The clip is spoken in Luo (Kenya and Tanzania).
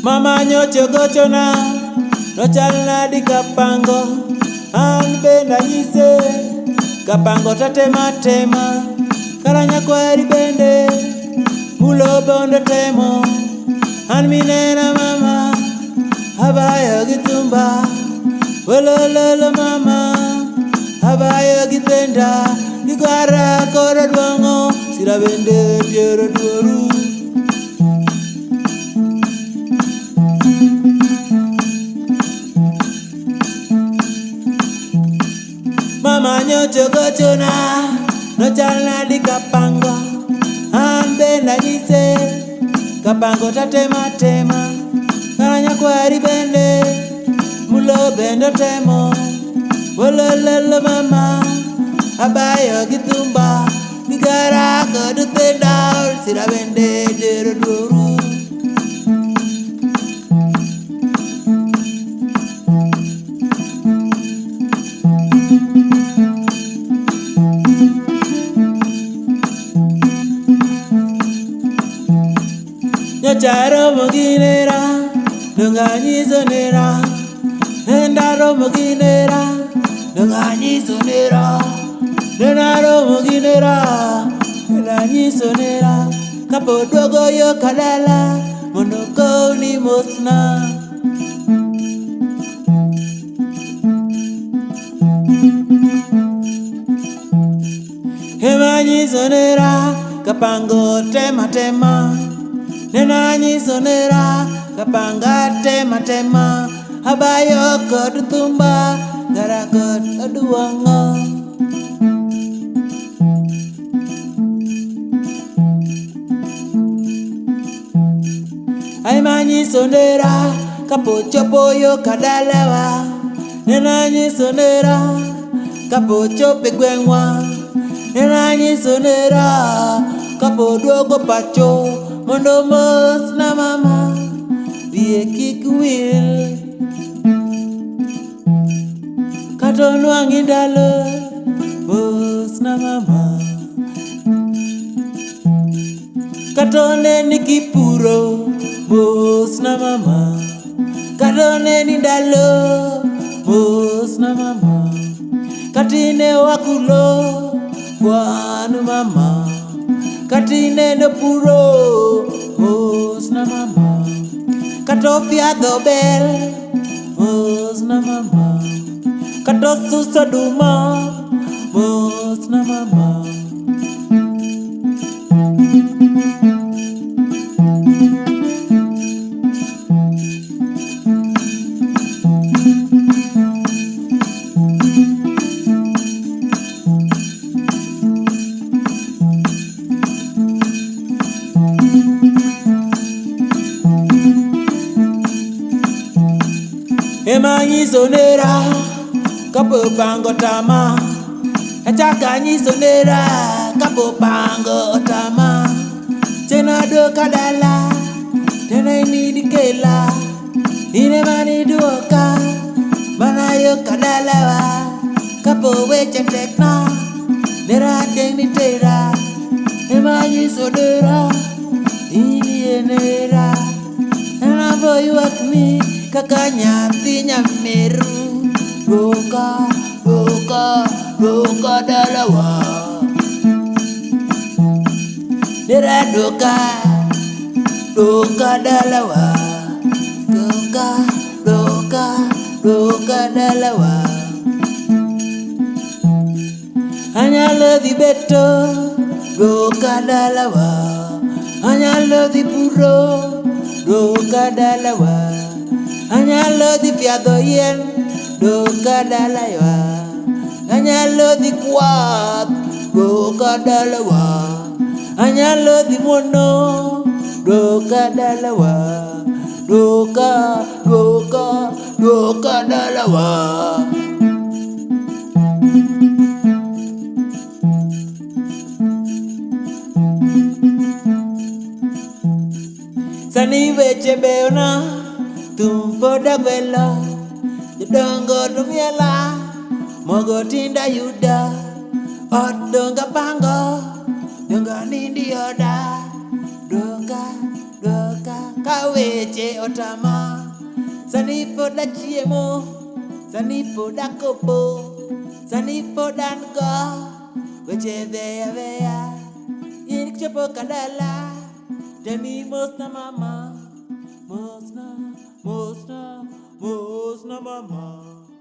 Mama nyocho gochona, no chalna di kapango, an benda nyise, kapango tatema tema, karanya kweri bende, mulo bondo temo, an minena mama, abaya gitumba, wolololo mama, abaya gitenda, gigwara kora duongo, sira bende tiero duoru. Mama nyocho gochona, no chalna di kapango, an benda nyise, kapango tatema tema, karanya kweri bende, mulo bendo temo, wolololo mama, abayo gitumba, gigara kodu tenda, sira bende jero duru. Nyocharo moginera, nunganyi zonera, nendaro moginera, nunganyi zonera, nendaro moginera, nunganyi zonera, kapodogo yo kadala, monoko ni mosna. Hemanyi zonera, kapango tema tema. Nenanyi sonera, kapanga tema tema, abayo kodu tumba, gara kodu duongo. Aimanyi sonera, kapo chopo yo kadalawa. Nenanyi sonera, kapo chope gwengwa. Nenanyi sonera, kapo duogo pacho. Mondo mos na mama, vie kik wil, kato nwangi ndalo, mos na mama, kato neni kipuro, mos na mama, kato neni ndalo, mos na mama, katine wakulo, kwanu mama. Katine no puro, mos na mama. Kato fiado bel, mos na mama. Kato suso duma, mos na mama. Emanyi sonera, kapo pango tama. Echaka sonera, kapo pango tama. Tena do kadala, tena ini dikela. Ine mani duoka, mana yo kadala wa. Kapo weche tekna, nera deni tera. Emanyi sonera, ini enera. Ena boy wakmi. Kakanya tinya meru, boka, boka, boka dalawa. Dera doka, doka dalawa. Doka, doka, doka dalawa. Anyalo di beto, doka dalawa. Anyalo di puro, doka dalawa. Anyalo di fiado yen, doka dalawa. Anyalo di kuat, doka dalawa. Anyalo di mono, doka dalawa. Duoka dalawa. Sani veche beona tumpoda gwelo jodongo tumiela mogo tinda yuda ot donga pango donga nindi oda doka kaweche otama sani poda chiemo sani poda kopo sani poda ngo weche veya yin chopo kadala Demi mosna mama, mosna mama.